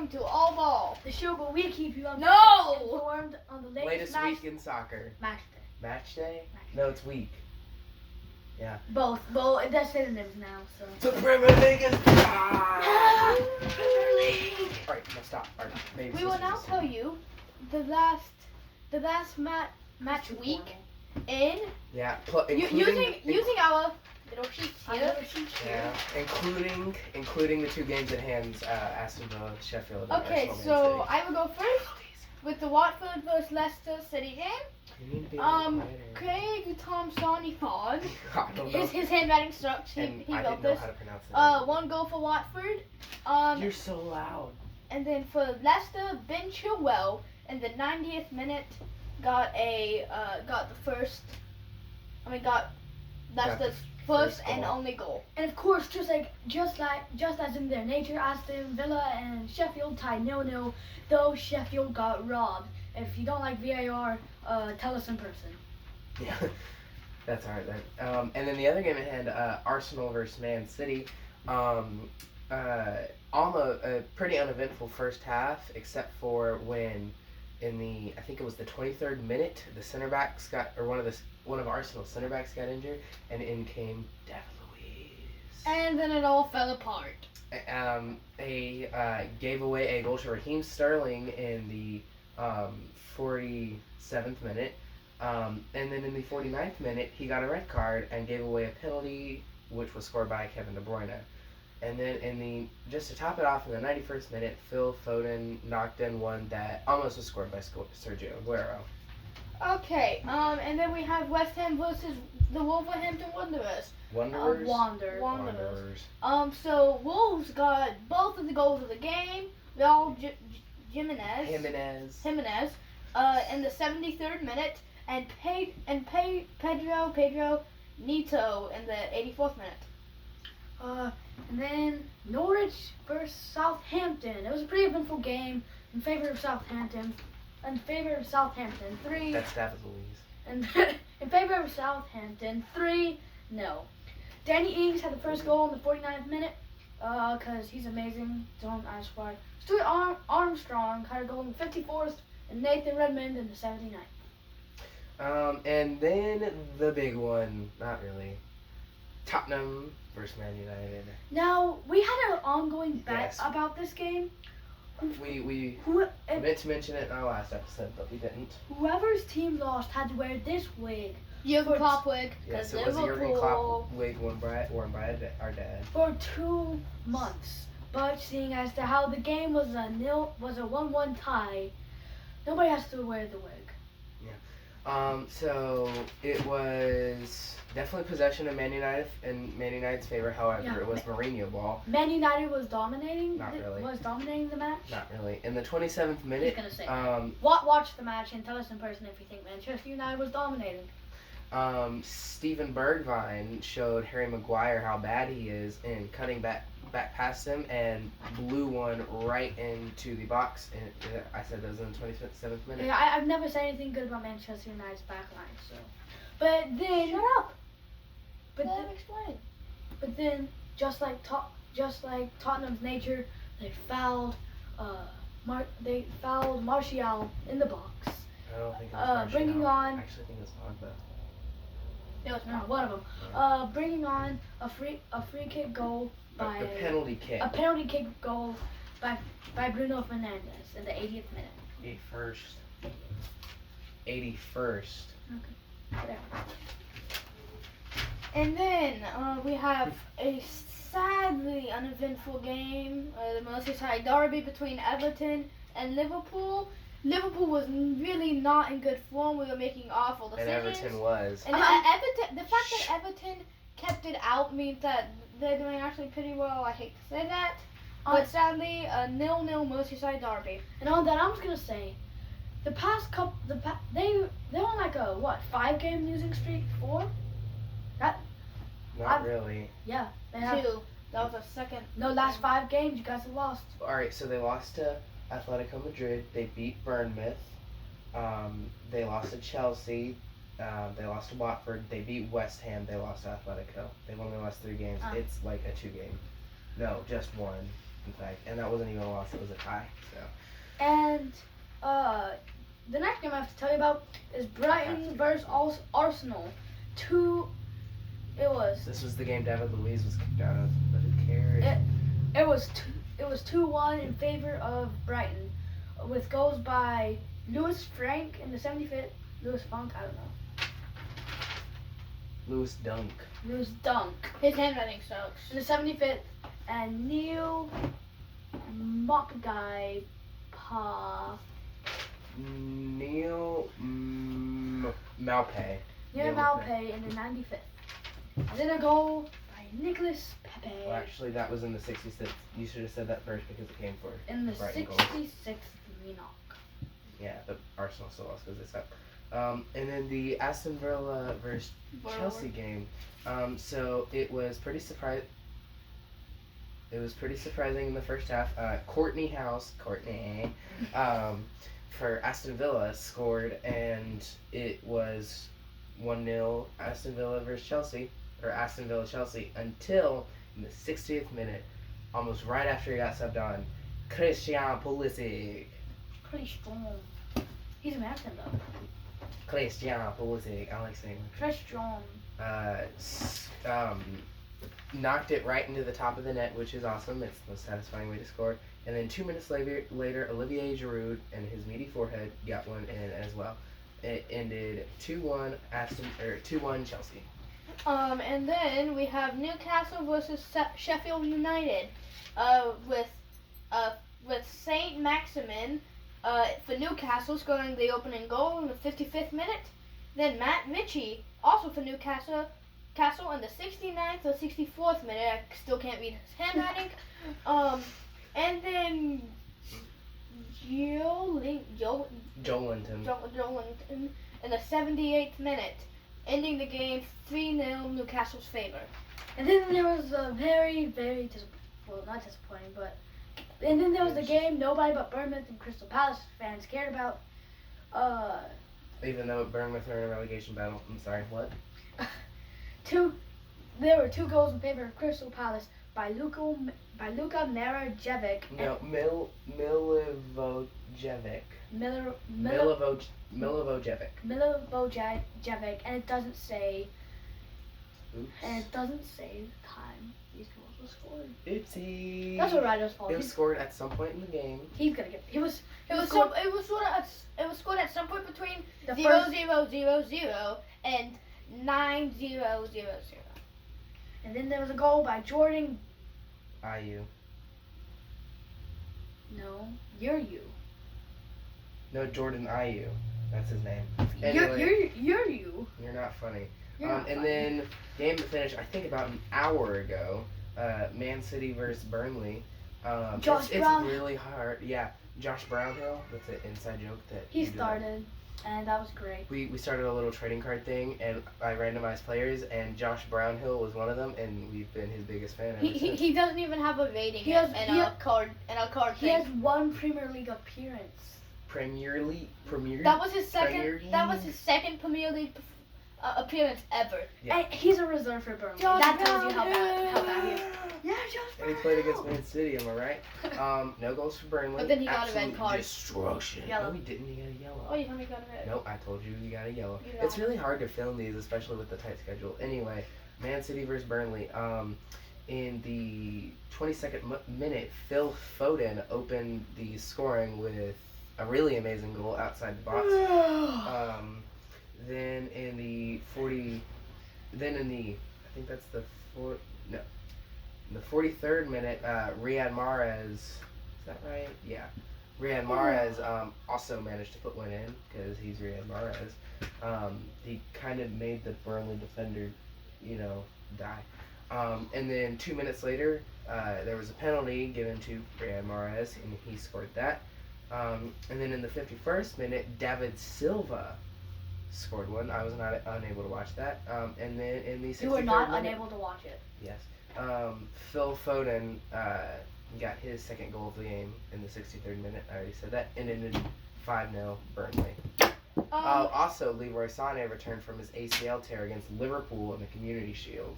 welcome to All Ball. The show where we keep you informed on the latest week in soccer. Match day. Match day? No, it's week. Yeah. Both. Well, that's synonyms now, so. The Premier League is back! Premier League! Alright, now stop. Alright, baby We will now sisters. tell you the last match week in Yeah, using our little sheets here. Yeah, including the two games at hand, Aston Villa, Sheffield. And Okay, Arsenal, Man so City. I will go first with the Watford vs Leicester City game. You need to be a little quieter. Craig Thompson Ford. I don't know. His handwriting sucks. He And I built didn't know this. how to pronounce it. 1 goal for Watford. You're so loud. And then for Leicester, Ben Chilwell in the 90th minute got Leicester's first and goal. only goal. And of course, just as in their nature, Aston Villa and Sheffield tied 0-0, though Sheffield got robbed. If you don't like VAR, tell us in person. Yeah, that's alright then. And then the other game at hand, Arsenal versus Man City. Almost a pretty uneventful first half, except for when in the, I think it was the 23rd minute, the center backs one of Arsenal's center backs got injured, and in came David Luiz. And then it all fell apart. They gave away a goal to Raheem Sterling in the 47th minute, and then in the 49th minute he got a red card and gave away a penalty, which was scored by Kevin De Bruyne. And then just to top it off, in the 91st minute, Phil Foden knocked in one that almost was scored by Sergio Aguero. Okay, and then we have West Ham versus the Wolverhampton Wanderers. Wanderers. So Wolves got both of the goals of the game. Raul Jimenez in the 73rd minute, and Pedro Neto in the 84th minute. And then Norwich versus Southampton. It was a pretty eventful game in favor of Southampton. 3. That's David Luiz. And in favor of Southampton, 3-0. Danny Ings had the first goal in the 49th minute, because he's amazing. Don't ask why. Stuart Armstrong had a goal in the 54th, and Nathan Redmond in the 79th. And then the big one, not really. Tottenham versus Man United. Now, we had an ongoing bet Yes. about this game. We Who, meant to mention it in our last episode, but we didn't. whoever's team lost had to wear this wig Jurgen Klopp wig. Yes, because it was a Jurgen Liverpool. Klopp wig worn by our dad. for 2 months. But seeing as to how the game was a 1-1 tie, nobody has to wear the wig. So it was definitely possession of Man United in Man United's favor. However, Yeah. it was Mourinho ball. Man United was dominating. Not really. Was dominating the match. Not really. In the 27th He's minute, gonna say. um, Watch the match and tell us in person if you think Manchester United was dominating. Steven Bergwijn showed Harry Maguire how bad he is in cutting back past him and blew one right into the box. And I said that was in the 27th minute. Yeah, I've never said anything good about Manchester United's backline. So, but then Shut up. But Let then, him explain. but then just like Tottenham's nature, they fouled Martial in the box. I don't think it was Martial. Bringing on- I actually think it was Pogba. It was not one of them. Yeah. Bringing on a free kick goal by A penalty kick. a penalty kick goal by Bruno Fernandes in the 80th minute. 81st. Whatever. And then we have a sadly uneventful game, the Merseyside derby between Everton and Liverpool. Liverpool was really not in good form. We were making awful And decisions. Everton was. And Everton, the fact that Everton kept it out means that they're doing actually pretty well. I hate to say that, but sadly, a 0-0 Merseyside derby. And on that, I'm just gonna say, the past couple, they're on like a 5-game losing streak? 4? Not really. Yeah, they have. 2. That was a second. No, last 5 games you guys have lost. Alright, so they lost to Atletico Madrid. They beat Bournemouth. They lost to Chelsea. They lost to Watford. They beat West Ham. They lost to Atletico. They've only lost 3 games. It's like a 2-game. No, just 1. in fact, and that wasn't even a loss; it was a tie. So And the next game I have to tell you about is Brighton versus Arsenal. this was the game David Luiz was kicked out of, but who cares? It was 2-1 in favor of Brighton, with goals by Lewis Frank in the 75th. Lewis Funk, I don't know. Lewis Dunk. Lewis Dunk His handwriting sucks. in the 75th, and Neil Mopguy Pa. Neil Maupay. Neil Neil Maupay in the 95th. And then a goal by Nicolas Pepe Well, actually, that was in the 66th. You should have said that first because it came for in the Brighton goals. 66th minute. Yeah, but Arsenal still lost because they suck. And then the Aston Villa versus Chelsea game. So it was pretty surprising in the first half. Courtney House, for Aston Villa scored, and it was 1-0 Aston Villa versus Chelsea, or Aston Villa Chelsea, until in the 60th minute, almost right after he got subbed on, Christian Pulisic. Pretty strong. He's American though. Christian Pulisic, I like saying Pretty strong. knocked it right into the top of the net, which is awesome. It's the most satisfying way to score. And then 2 minutes later, Olivier Giroud and his meaty forehead got one in as well. It ended 2-1 Chelsea. And then we have Newcastle versus Sheffield United, with Saint Maximin, for Newcastle scoring the opening goal in the 55th minute. Then Matt Mitchie, also for Newcastle, in the 69th or 64th minute. I still can't read his handwriting. And then Joelinton. in the 78th minute, ending the game 3-0 Newcastle's favor. And then there was a very, very not disappointing, but and then there was the game nobody but Bournemouth and Crystal Palace fans cared about. Even though Bournemouth are in a relegation battle. I'm sorry, what? There were 2 goals in favor of Crystal Palace by Luka Marajevic. No, Milivojevic. Milivojevic, and it doesn't say. Oops. And it doesn't say the time these goals were scored. Oopsie. That's what Ryder's fault. It was scored at some point in the game. He's gonna get. It was scored at some point between the 0-0-0-0 and 9-0-0-0. And then there was a goal by Jordan. Ayew. No, you're you. No, Jordan Ayew. That's his name. You're Anyway, you. you're not funny. You're not And funny. then game to finish, I think about an hour ago, Man City versus Burnley. Josh it's Brown. really hard. Yeah, Josh Brownhill. That's an inside joke that He you do that. started, and that was great. We started a little trading card thing, and I randomized players, and Josh Brownhill was one of them, and we've been his biggest fan ever since. He doesn't even have a rating He yet has- and he a card He has 1 Premier League appearance. Premier League. That was his Premier second. That was his second Premier League appearance ever. Yeah. And he's a reserve for Burnley. Josh That tells you how Brownhill. bad he is. Yeah, Josh And he played against Man City, am I right? No goals for Burnley. But then he got a Absolute red card. Destruction. Yellow. No, he didn't. He got a yellow. Oh, you told me you got a red. Nope, I told you got a yellow. You It's got really hard to film these, especially with the tight schedule. Anyway, Man City versus Burnley. In the 22nd minute, Phil Foden opened the scoring with a really amazing goal outside the box. Then in the I think that's the in the 43rd minute, Riyad Mahrez. Is that right? Yeah. Riyad Mahrez also managed to put one in because he's Riyad Mahrez. He kind of made the Burnley defender, die. And then 2 minutes later, there was a penalty given to Riyad Mahrez, and he scored that. And then in the 51st minute, David Silva scored one. I was unable to watch that. And then in the 63rd You were not minute, unable to watch it. yes. Phil Foden got his second goal of the game in the 63rd minute. I already said that. And it ended 5-0 Burnley. Also, Leroy Sané returned from his ACL tear against Liverpool in the Community Shield.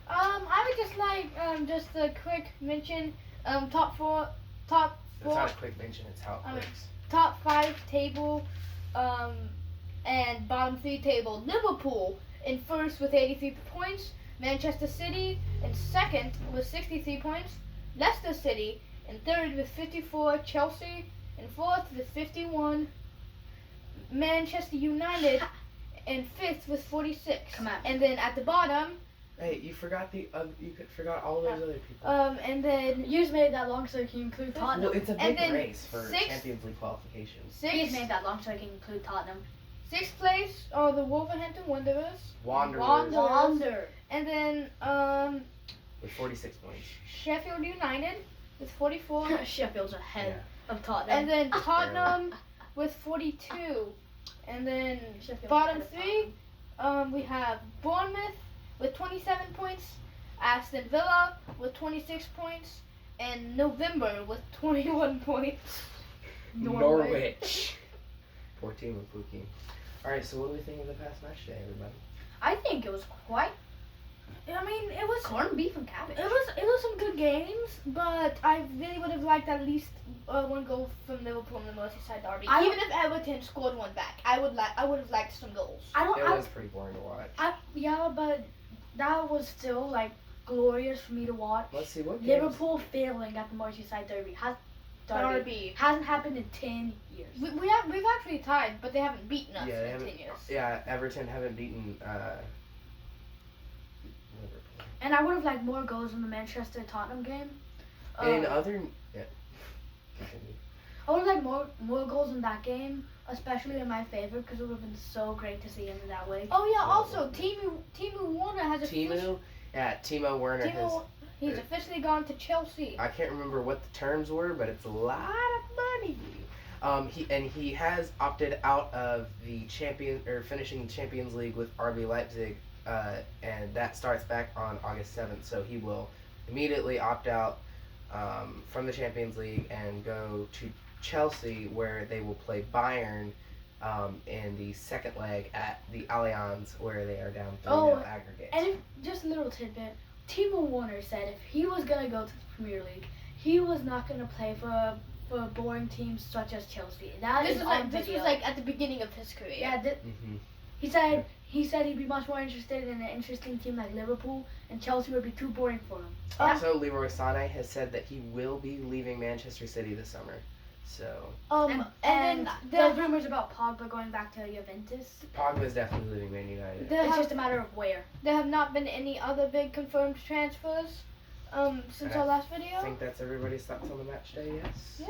I would just like just a quick mention top four, top It's four, not a quick mention. It's how it I mean, works. top 5 table, and bottom 3 table. Liverpool in first with 83 points. Manchester City in second with 63 points. Leicester City in third with 54. Chelsea in fourth with 51. Manchester United in fifth with 46. Come on. And then at the bottom, Hey, you forgot forgot all those other people. and then You just made that long so you can include Well, Tottenham. it's a and big then race for sixth- Champions League qualifications. You just made sixth, that long so I can include Tottenham. sixth place are the Wolverhampton Wanderers. Wanderers Wander. And then with 46 points. Sheffield United with 44. Sheffield's ahead Yeah. of Tottenham. And then Tottenham with 42. And then Sheffield's bottom ahead of 3, we have Bournemouth with 27 points, Aston Villa with 26 points, and November with 21 points. Norwich. Poor team of Pookie. Alright, so what do we think of the past match day, everybody? I think it was quite I mean, it was corned beef and cabbage. It was some good games, but I really would have liked at least one goal from Liverpool in the Merseyside derby. I Even if Everton scored one back, I would have liked some goals. I don't. It was pretty boring to watch. Yeah, but that was still like glorious for me to watch. Let's see what games. Liverpool failing at the Merseyside derby Derby. hasn't happened in 10 years. We've actually tied, but they haven't beaten us Yeah, they in haven't- 10 years. Yeah, Everton haven't beaten Liverpool. And I would have liked more goals in the Manchester Tottenham game. In other, yeah. Continue. I would have liked more goals in that game, especially in my favor, because it would have been so great to see him in that way. Oh yeah, Yeah, also well, Timo Werner has Timo Werner has. he's officially gone to Chelsea. I can't remember what the terms were, but it's a lot of money. He has opted out of the finishing the Champions League with RB Leipzig, and that starts back on August 7th. So he will immediately opt out from the Champions League and go to Chelsea, where they will play Bayern in the second leg at the Allianz, where they are down 3-0 aggregate. And just a little tidbit, Timo Werner said if he was going to go to the Premier League, he was not going to play for boring teams such as Chelsea. This was like at the beginning of his career. Yeah, Mhm. he said he'd be much more interested in an interesting team like Liverpool, and Chelsea would be too boring for him. Also, Leroy Sané has said that he will be leaving Manchester City this summer. So And then there's rumors about Pogba going back to Juventus. Pogba is definitely leaving Man United. It's just a matter of where. there have not been any other big confirmed transfers since I our last video. I think that's everybody's thoughts on the match day, yes?